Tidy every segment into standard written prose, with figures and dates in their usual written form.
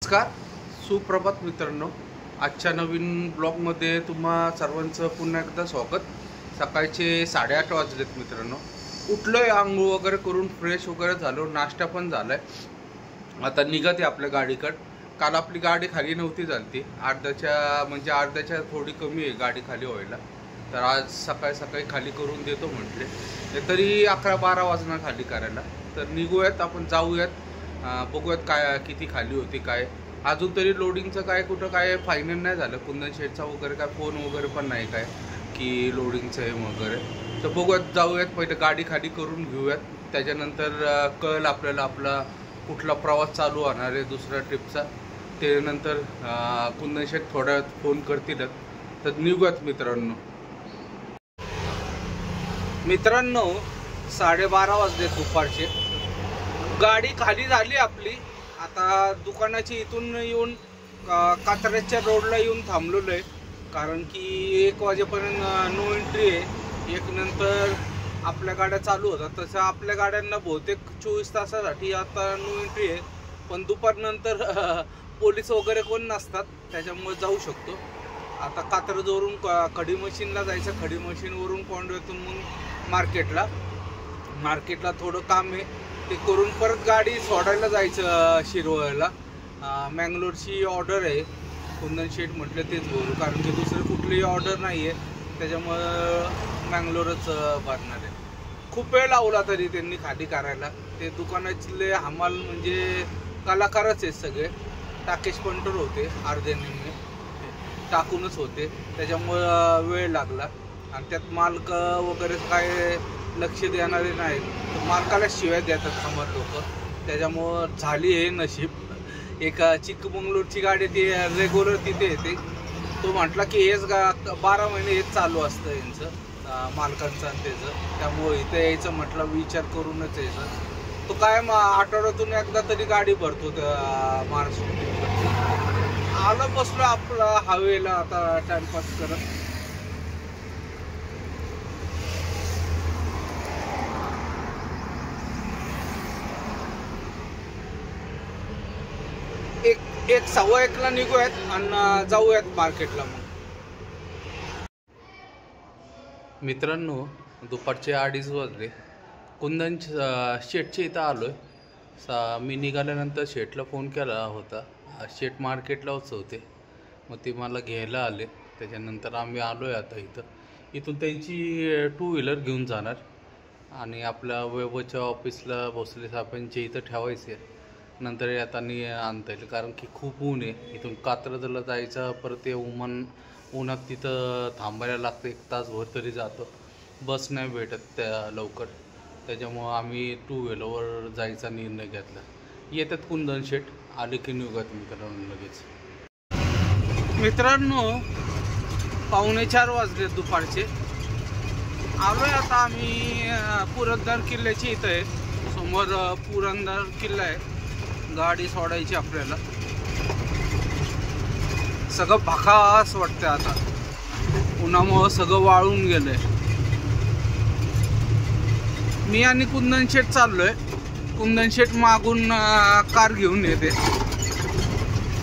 नमस्कार, सुप्रभात मित्रांनो. आजच्या नवीन ब्लॉगमध्ये तुम्हा सर्वांचं पुन्हा एकदा स्वागत. सकाळचे 8:30 वाजलेत मित्रांनो. उठलोय, आंघोळ वगैरे करून फ्रेश वगैरे झालो, नाश्ता पण झालाय. आता निघते आपल्या गाडीकडे. काल आपली गाडी खाली नव्हती झाली, अर्ध्याच्या थोडी कमी आहे गाडी खाली व्हायला. तर आज सकाळी खाली करून देतो म्हटले. तरी 11-12 वाजणार खाली करायला. तर निघूयात, आपण जाऊयात, बघूयात काय किती खाली होती. काय अजून तरी लोडिंगचं काय कुठं काय फायनल नाही झालं. कुंदन शेठचा वगैरे काय फोन वगैरे पण नाही काय की लोडिंगचं आहे वगैरे. तर बघूयात, जाऊयात, पहिले गाडी खाली करून घेऊयात. त्याच्यानंतर कळेल आपल्याला आपला कुठला प्रवास चालू होणार आहे दुसऱ्या ट्रिपचा. ते नंतर कुंदन शेठ थोड्या वेळात फोन करतीलच. तर निघूयात मित्रांनो. 12:30 वाजले दुपारचे. गाडी खाली झाली आपली. आता दुकानाची इथून येऊन कात्रजच्या रोडला येऊन थांबलेलो आहे, कारण की 1 वाजेपर्यंत नो एंट्री आहे. 1 नंतर आपल्या गाड्या चालू होतात. तसं आपल्या गाड्यांना बहुतेक 24 तासासाठी आता नो एंट्री आहे. पण दुपारनंतर पोलीस वगैरे कोण नसतात, त्याच्यामुळे जाऊ शकतो. आता कात्रजवरून खडी मशीनला जायचं. खडी मशीनवरून कोंडव्यातून मग मार्केटला थोडं काम आहे, ते करून परत गाडी सोडायला जायचं शिरवळला. मँगलोरची ऑर्डर आहे. कुंदन शेठ म्हटलं तेच बोलू, कारण की दुसरी कुठलीही ऑर्डर नाही आहे, त्याच्यामुळं मँगलोरच भरणार आहे. खूप वेळ लावला तरी त्यांनी खाली करायला. ते दुकानातले हमाल म्हणजे कलाकारच आहेत सगळे. टाकेश पंटर होते, अर्धे निम्मे टाकूनच होते, त्याच्यामुळं वेळ लागला. आणि त्यात मालक वगैरे काय लक्ष देणारे नाहीत, तर मालकाला शिव्या देतात हमाल लोक. त्याच्यामुळं झाली हे नशीब. एक चिकमंगळूरची गाडी ती रेग्युलर तिथे येते. तो म्हटला की हेच 12 महिने हेच चालू असतं यांचं, मालकांचं आणि त्याचं. त्यामुळं इथं यायचं म्हटलं विचार करूनच यायचं. तो काय आठवड्यातून एकदा तरी गाडी भरतो त्या महाराष्ट्र. आलं बसलो आपला हवेला आता टाइमपास करत. एक 1:15ला निघूयात आणि जाऊयात मार्केटला. मग मित्रांनो, दुपारचे 2:30 वाजले. कुंदन शेठच्या इथं आलोय. मी निघाल्यानंतर शेठला फोन केला होता. शेठ मार्केटलाच होते, मग ते मला घ्यायला आले. त्याच्यानंतर आम्ही आलोय आता इथून त्यांची 2 व्हीलर घेऊन जाणार आणि आपल्या वैभवच्या ऑफिसला भोसले साहेबांच्या इथं ठेवायचे. नंतर येताना आणता येईल, कारण की खूप ऊन आहे. इथून कात्रजला जायचं, परत ते उन्हात तिथं थांबायला लागतं. 1 तासभर तरी जातं. बस नाही भेटत त्या लवकर. त्याच्यामुळं आम्ही 2 व्हीलरवर जायचा निर्णय घेतला. येतात कुंदन शेठ, आले की निघत मित्रांनो लगेच. मित्रांनो, 3:45 वाजले दुपारचे. आलोय आता आम्ही पुरंदर किल्ल्याची इथं आहे. समोर पुरंदर किल्ला आहे. गाडी सोडायची आपल्याला. सगळं भाकास वाटतं आता, उन्हामुळं सगळं वाळून गेलंय. मी आणि कुंदन शेठ चाललोय. कुंदन शेठ मागून कार घेऊन येते.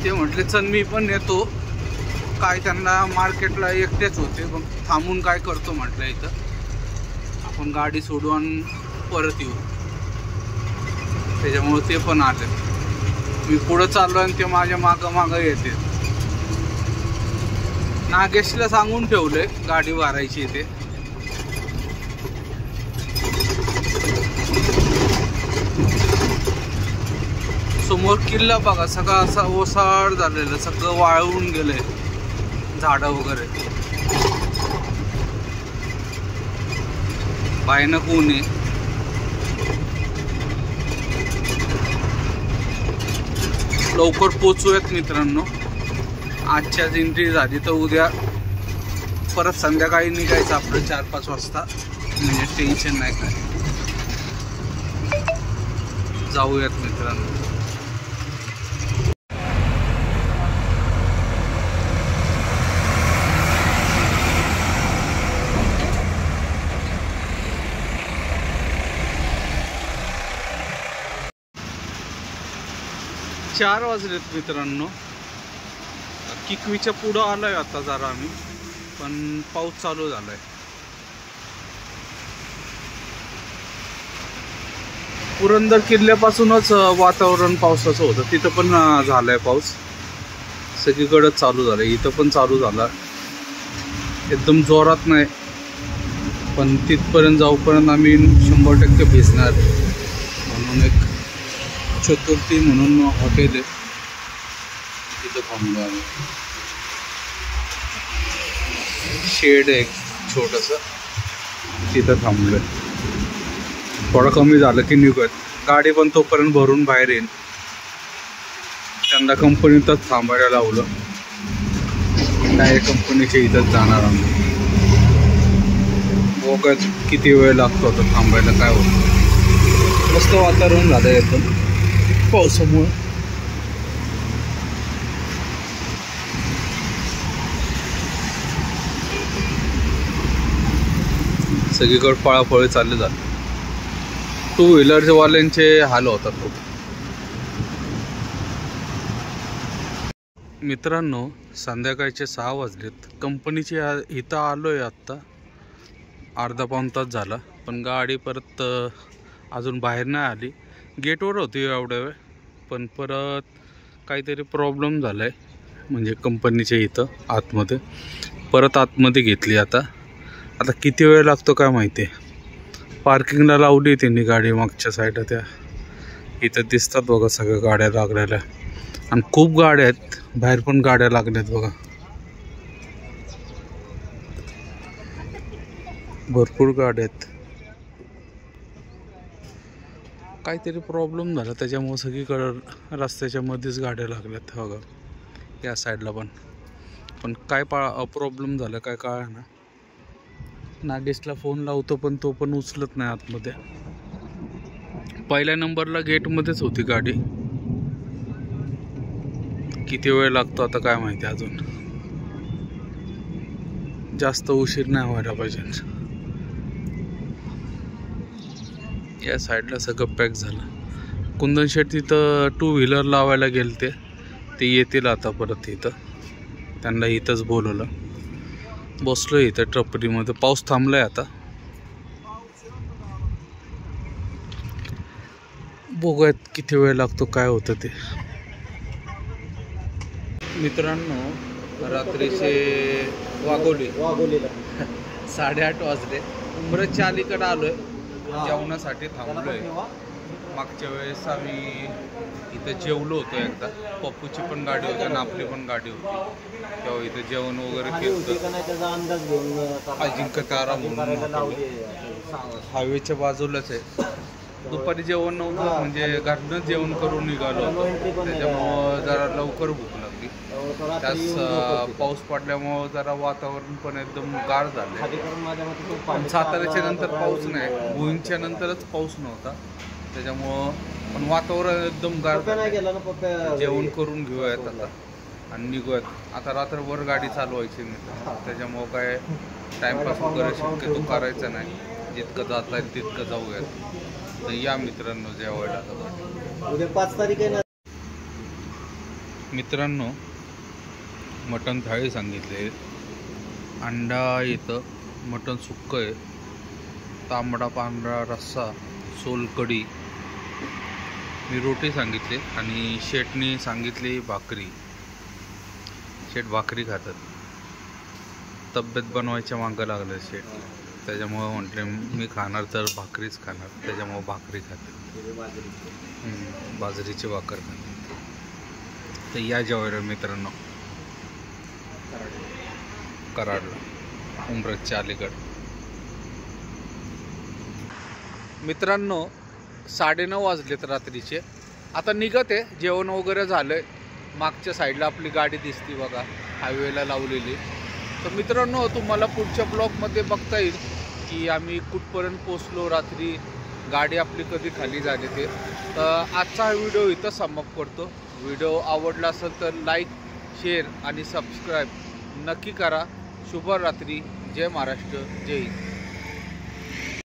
ते म्हटले चल मी पण येतो. काय त्यांना मार्केटला एकटेच होते, मग थांबून काय करतो म्हटलं इथं. आपण गाडी सोडू आणि परत येऊ. त्याच्यामुळे ते पण आले. मी पुढं चाललो आणि ते माझ्या मागं येते. नागेशला सांगून ठेवलंय गाडी भरायची इथे. समोर किल्ला बघा, सगळं असा ओसाड झालेलं, सगळं वाळून गेलंय, झाडं वगैरे. भयानक ऊन आहे. लवकर पोचूयात मित्रांनो. आजच्याच एंट्री झाली तर उद्या परत संध्याकाळी निघायचं आपलं 4-5 वाजता. म्हणजे टेन्शन नाही काय. जाऊयात मित्रांनो. 4 वाजलेत मित्रांनो. किकवीच्या पुढं आलोय आता जरा आम्ही, पण पाऊस चालू झालाय. पुरंदर किल्ल्यापासूनच वातावरण पावसाचं होतं, तिथं पण झालाय पाऊस. सगळीकडे चालू झालाय, इथं पण चालू झाला. एकदम जोरात नाही, पण तिथपर्यंत जाऊपर्यंत आम्ही 100% भिजणार. म्हणून एक चतुर्थी म्हणून हॉटेल आहे, तिथं थांबलो आम्ही. शेड आहे छोटंसं, तिथं थांबलोय. थोडं कमी झालं की निघत. गाडी पण तोपर्यंत भरून बाहेर येईल. त्यांना कंपनीतच थांबायला लावलं. डायरेक्ट कंपनीच्या इथंच जाणार आम्ही. बघत किती वेळ लागतो आता थांबायला, काय होतं. मस्त वातावरण झालं एकदम पावसामुळे. सगळीकडे पळापळी चालले जाते. 2 व्हीलरवाल्यांचे हाल होतात खूप. मित्रांनो, संध्याकाळचे 6 वाजलेत. कंपनीचे इथं आलोय आत्ता. अर्धा पाऊण तास झाला, पण गाडी परत अजून बाहेर नाही आली. गेटवर होती एवढ्या वेळ, पण परत काहीतरी प्रॉब्लेम झाला आहे. म्हणजे कंपनीच्या इथं आतमध्ये परत आतमध्ये घेतली. आता किती वेळ लागतो काय माहिती आहे. पार्किंगला लावली त्यांनी गाडी मागच्या साईडला. त्या इथं दिसतात बघा सगळ्या गाड्या लागलेल्या, आणि खूप गाड्या आहेत. बाहेर पण गाड्या लागल्यात बघा, भरपूर गाड्या आहेत. काहीतरी प्रॉब्लेम झाला त्याच्यामुळे सगळीकडं रस्त्याच्या मध्येच गाड्या लागल्यात बघा. या साईडला पण काय प्रॉब्लेम झाला काय कळलं ना. नागेशला फोन लावतो, पण तो पण उचलत नाही आतमध्ये. पहिल्या नंबरला गेटमध्येच होती गाडी. किती वेळ लागतो आता काय माहिती. अजून जास्त उशीर नाही व्हायला पाहिजे. या साईडला सगळं पॅक झालं. कुंदन शेठ तिथं 2 व्हीलर लावायला गेलते, ते येतील आता परत इथं. त्यांना इथंच बोलवलं. बसलो इथं टपरीमध्ये. पाऊस थांबलाय आता. बघूयात किती वेळ लागतो, काय होतं ते. मित्रांनो, रात्रीचे वाघोलीला 8:30 वाजले. परत अलीकडे आलोय, जेवणासाठी थांबलोय. मागच्या वेळेस आम्ही इथं जेवलो होतो एकदा. पप्पूची पण गाडी होती आणि आपली पण गाडी होती, तेव्हा इथं जेवण वगैरे केलं. अजिंक्य तारा म्हणून हायवेच्या बाजूलाच आहे. दुपारी जेवण नव्हतं, म्हणजे घरनंच जेवण करून निघालो होतो. त्याच्यामुळं जरा लवकर भूक लागली. त्यास पाऊस पडल्यामुळं जरा वातावरण पण एकदम गार झालं. पण साताऱ्याच्या नंतर पाऊस नाही, भुईंच्या नंतरच पाऊस नव्हता. त्याच्यामुळं पण वातावरण एकदम गार झालं. जेवण करून घेऊयात आता आणि निघूयात. आता रात्रभर गाडी चालवायची नाही, त्याच्यामुळं काय टाइमपास वगैरे शक्यतो करायचं नाही. जितकं जाता येईल तितकं जाऊयात. तर या मित्रांनो जेवायला. उद्या 5 तारीख आहे ना मित्रांनो. मटण थाळी सांगितले, अंडा येतं, मटण सुक्कं आहे, तांबडा पांढरा रस्सा, सोलकढी. मी रोटी सांगितली आणि शेठनी सांगितली भाकरी. शेठ भाकरी खातात. तब्येत बनवायच्या मागं लागलं शेठ, त्याच्यामुळं म्हटले मी खाणार तर भाकरीच खाणार, त्याच्यामुळं भाकरी खाते. बाजरीची भाकर खाते. तर या जेवायला मित्रांनो कराडला, उमरजच्या अलीकड. मित्रांनो 9:30 वाजलेत रात्रीचे. आता निघत आहे. जेवण वगैरे झालंय. मागच्या साईडला आपली गाडी दिसती बघा, हायवेला लावलेली. तर मित्रांनो, तुम्हाला पुढच्या ब्लॉगमध्ये बघता येईल की आम्ही कुठपर्यंत पोचलो, रात्री गाडी आपली कधी खाली झाली ते. तर आजचा हा व्हिडिओ इथं समाप्त करतो. व्हिडिओ आवडला असेल तर लाईक, शेअर आणि सबस्क्राईब नक्की करा. शुभरात्री. जय महाराष्ट्र, जय हिंद.